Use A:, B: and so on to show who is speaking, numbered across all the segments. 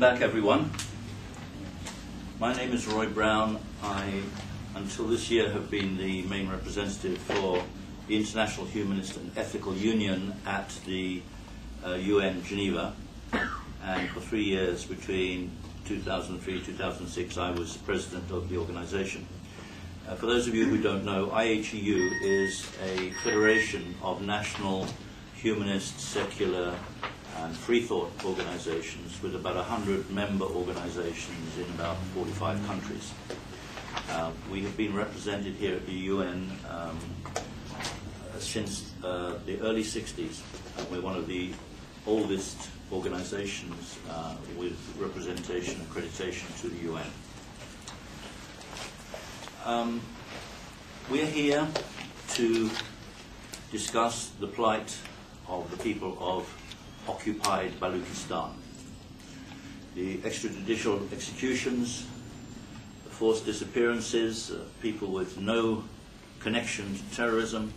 A: back, everyone. My name is Roy Brown. I, until this year, have been the main representative for the International Humanist and Ethical Union at the UN Geneva. And for 3 years, between 2003 and 2006, I was president of the organization. For those of you who don't know, IHEU is a federation of national humanist, secular, and free-thought organizations with about 100 member organizations in about 45 countries. We have been represented here at the UN since the early 60s. We're one of the oldest organizations with representation and accreditation to the UN. We're here to discuss the plight of the people of occupied Balochistan. The extrajudicial executions, the forced disappearances, people with no connection to terrorism,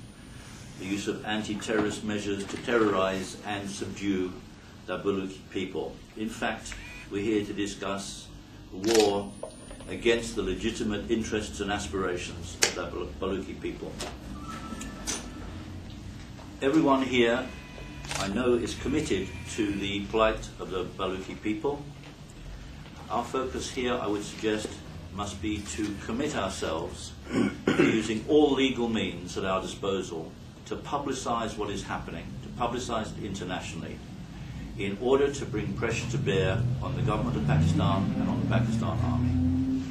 A: the use of anti-terrorist measures to terrorize and subdue the Baloch people. In fact, we're here to discuss war against the legitimate interests and aspirations of the Baloch people. Everyone here, I know, is committed to the plight of the Baloch people. Our focus here, I would suggest, must be to commit ourselves to using all legal means at our disposal to publicize what is happening, to publicize it internationally, in order to bring pressure to bear on the government of Pakistan and on the Pakistan army.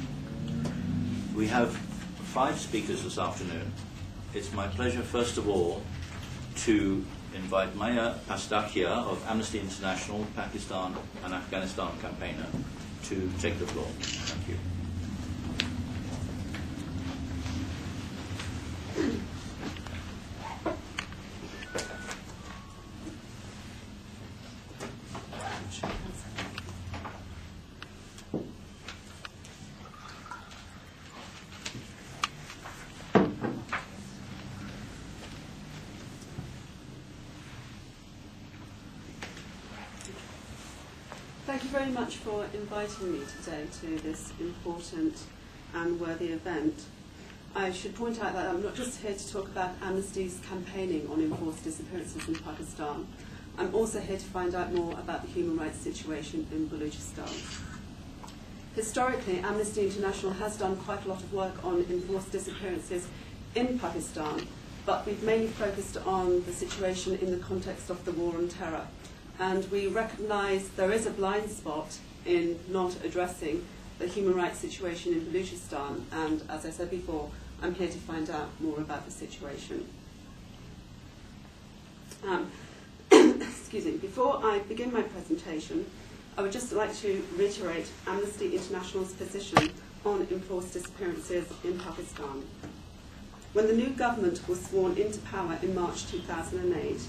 A: We have 5 speakers this afternoon. It's my pleasure, first of all, to invite Maya Pastakia of Amnesty International, Pakistan and Afghanistan campaigner, to take the floor. Thank you.
B: Thank you very much for inviting me today to this important and worthy event. I should point out that I'm not just here to talk about Amnesty's campaigning on enforced disappearances in Pakistan. I'm also here to find out more about the human rights situation in Balochistan. Historically, Amnesty International has done quite a lot of work on enforced disappearances in Pakistan, but we've mainly focused on the situation in the context of the war on terror. And we recognise there is a blind spot in not addressing the human rights situation in Balochistan, and as I said before, I'm here to find out more about the situation. Excuse me. Before I begin my presentation, I would just like to reiterate Amnesty International's position on enforced disappearances in Pakistan. When the new government was sworn into power in March 2008,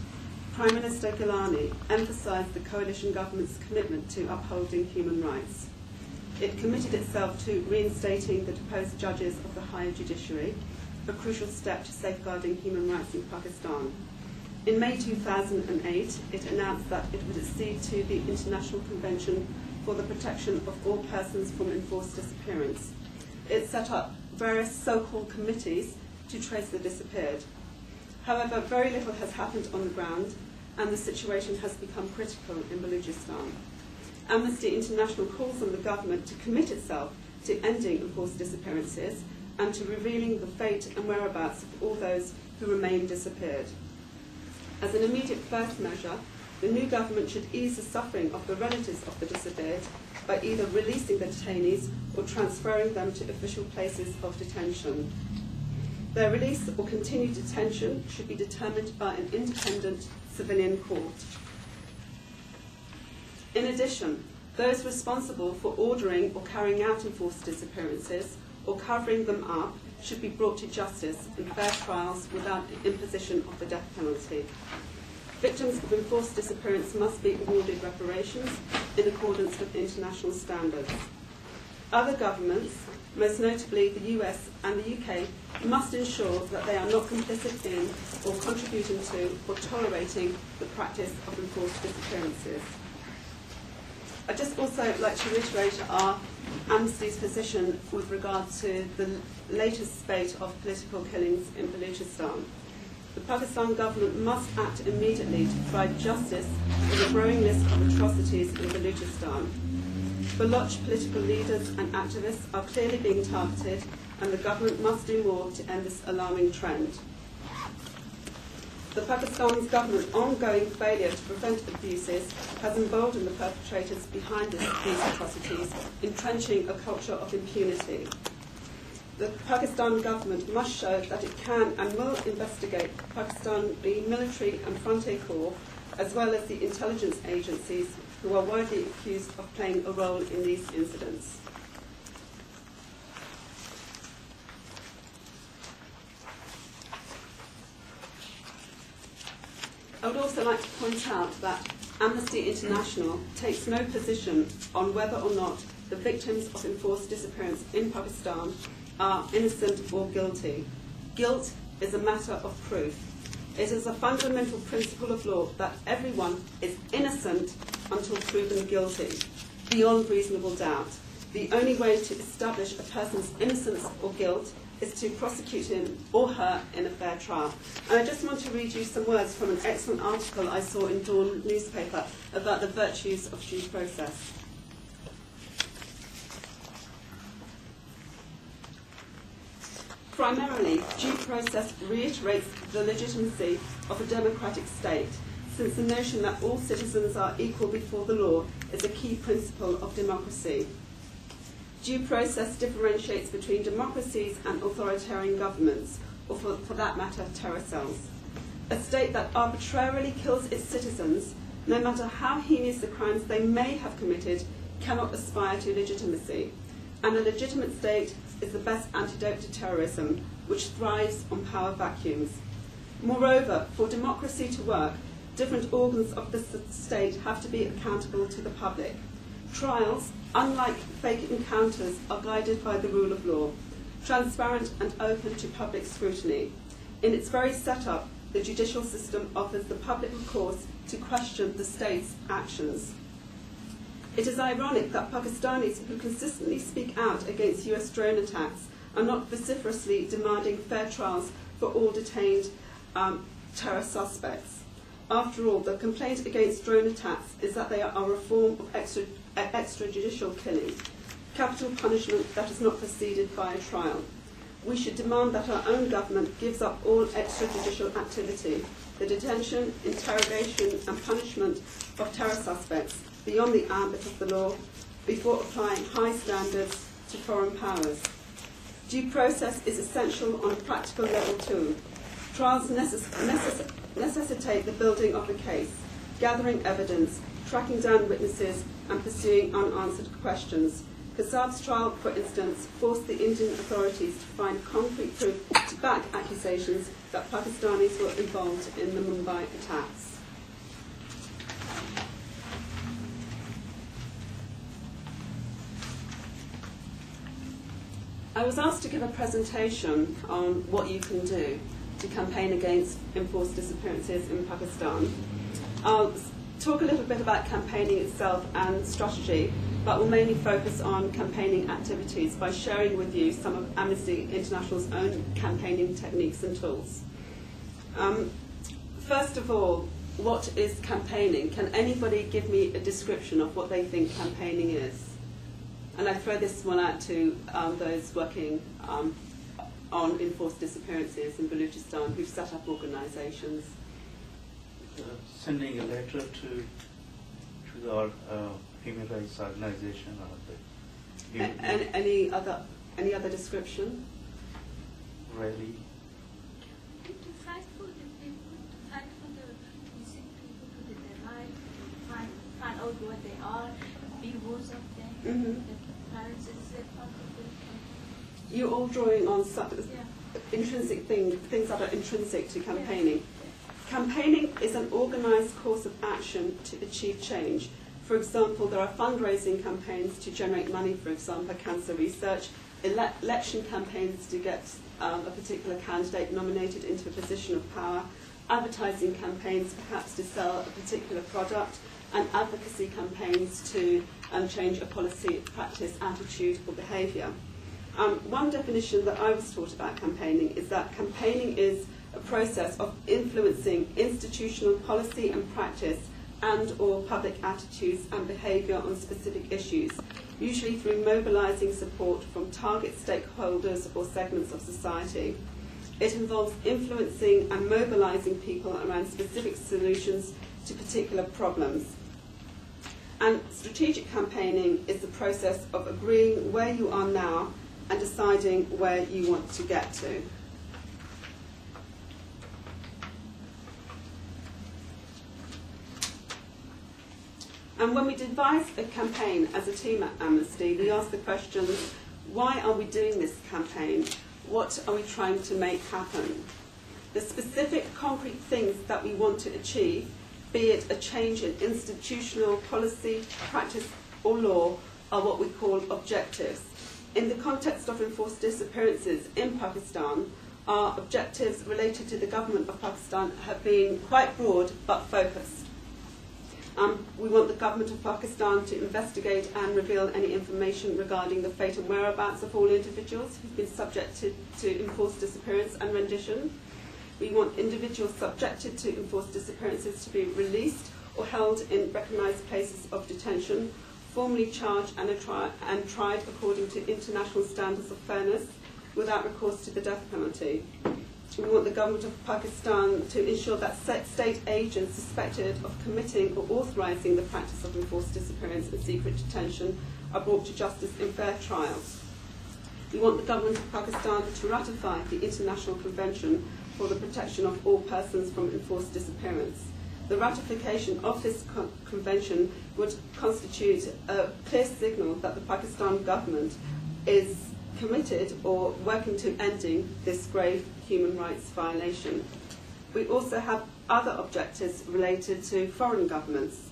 B: Prime Minister Gilani emphasised the coalition government's commitment to upholding human rights. It committed itself to reinstating the deposed judges of the higher judiciary, a crucial step to safeguarding human rights in Pakistan. In May 2008, it announced that it would accede to the International Convention for the Protection of All Persons from Enforced Disappearance. It set up various so-called committees to trace the disappeared. However, very little has happened on the ground, and the situation has become critical in Balochistan. Amnesty International calls on the government to commit itself to ending enforced disappearances and to revealing the fate and whereabouts of all those who remain disappeared. As an immediate first measure, the new government should ease the suffering of the relatives of the disappeared by either releasing the detainees or transferring them to official places of detention. Their release or continued detention should be determined by an independent civilian court. In addition, those responsible for ordering or carrying out enforced disappearances or covering them up should be brought to justice in fair trials without the imposition of the death penalty. Victims of enforced disappearance must be awarded reparations in accordance with international standards. Other governments, most notably the US and the UK, must ensure that they are not complicit in or contributing to or tolerating the practice of enforced disappearances. I'd just also like to reiterate our Amnesty's position with regard to the latest spate of political killings in Balochistan. The Pakistan government must act immediately to provide justice for the growing list of atrocities in Balochistan. Baloch political leaders and activists are clearly being targeted, and the government must do more to end this alarming trend. The Pakistan's government's ongoing failure to prevent abuses has emboldened the perpetrators behind these atrocities, entrenching a culture of impunity. The Pakistan government must show that it can and will investigate Pakistani military and frontier corps, as well as the intelligence agencies who are widely accused of playing a role in these incidents. I would also like to point out that Amnesty International takes no position on whether or not the victims of enforced disappearance in Pakistan are innocent or guilty. Guilt is a matter of proof. It is a fundamental principle of law that everyone is innocent until proven guilty, beyond reasonable doubt. The only way to establish a person's innocence or guilt is to prosecute him or her in a fair trial. And I just want to read you some words from an excellent article I saw in Dawn newspaper about the virtues of due process. Primarily, due process reiterates the legitimacy of a democratic state, since the notion that all citizens are equal before the law is a key principle of democracy. Due process differentiates between democracies and authoritarian governments, or for that matter, terror cells. A state that arbitrarily kills its citizens, no matter how heinous the crimes they may have committed, cannot aspire to legitimacy. And a legitimate state is the best antidote to terrorism, which thrives on power vacuums. Moreover, for democracy to work, different organs of the state have to be accountable to the public. Trials, unlike fake encounters, are guided by the rule of law, transparent and open to public scrutiny. In its very setup, the judicial system offers the public recourse to question the state's actions. It is ironic that Pakistanis who consistently speak out against US drone attacks are not vociferously demanding fair trials for all detained terror suspects. After all, the complaint against drone attacks is that they are a form of extrajudicial killing, capital punishment that is not preceded by a trial. We should demand that our own government gives up all extrajudicial activity, the detention, interrogation and punishment of terror suspects beyond the ambit of the law, before applying high standards to foreign powers. Due process is essential on a practical level too. Trials necessitate the building of a case, gathering evidence, tracking down witnesses and pursuing unanswered questions. Kasab's trial, for instance, forced the Indian authorities to find concrete proof to back accusations that Pakistanis were involved in the Mumbai attacks. I was asked to give a presentation on what you can do to campaign against enforced disappearances in Pakistan. I'll talk a little bit about campaigning itself and strategy, but will mainly focus on campaigning activities by sharing with you some of Amnesty International's own campaigning techniques and tools. First of all, what is campaigning? Can anybody give me a description of what they think campaigning is? And I throw this one out to those working on enforced disappearances in Balochistan who've set up organisations.
C: Sending a letter to our human rights organization or the
B: any other description?
C: Really?
D: To fight for the people, to fight for the missing people, to get their life, find out what they are, be worse of them.
B: Mm-hmm.
D: The parents is a part of it.
B: You're all drawing on
D: Yeah.
B: intrinsic things that are intrinsic to campaigning. Campaigning is an organised course of action to achieve change. For example, there are fundraising campaigns to generate money, for example, cancer research, election campaigns to get a particular candidate nominated into a position of power, advertising campaigns perhaps to sell a particular product, and advocacy campaigns to change a policy, practice, attitude or behaviour. One definition that I was taught about campaigning is that campaigning is a process of influencing institutional policy and practice and or public attitudes and behaviour on specific issues, usually through mobilising support from target stakeholders or segments of society. It involves influencing and mobilising people around specific solutions to particular problems. And strategic campaigning is the process of agreeing where you are now and deciding where you want to get to. And when we devise a campaign as a team at Amnesty, we ask the questions, why are we doing this campaign? What are we trying to make happen? The specific concrete things that we want to achieve, be it a change in institutional policy, practice or law, are what we call objectives. In the context of enforced disappearances in Pakistan, our objectives related to the government of Pakistan have been quite broad but focused. We want the government of Pakistan to investigate and reveal any information regarding the fate and whereabouts of all individuals who've been subjected to enforced disappearance and rendition. We want individuals subjected to enforced disappearances to be released or held in recognised places of detention, formally charged and tried according to international standards of fairness, without recourse to the death penalty. We want the government of Pakistan to ensure that state agents suspected of committing or authorising the practice of enforced disappearance and secret detention are brought to justice in fair trials. We want the government of Pakistan to ratify the International Convention for the Protection of All Persons from Enforced Disappearance. The ratification of this convention would constitute a clear signal that the Pakistan government is committed or working to ending this grave human rights violation. We also have other objectives related to foreign governments.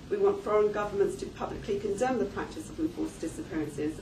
B: We want foreign governments to publicly condemn the practice of enforced disappearances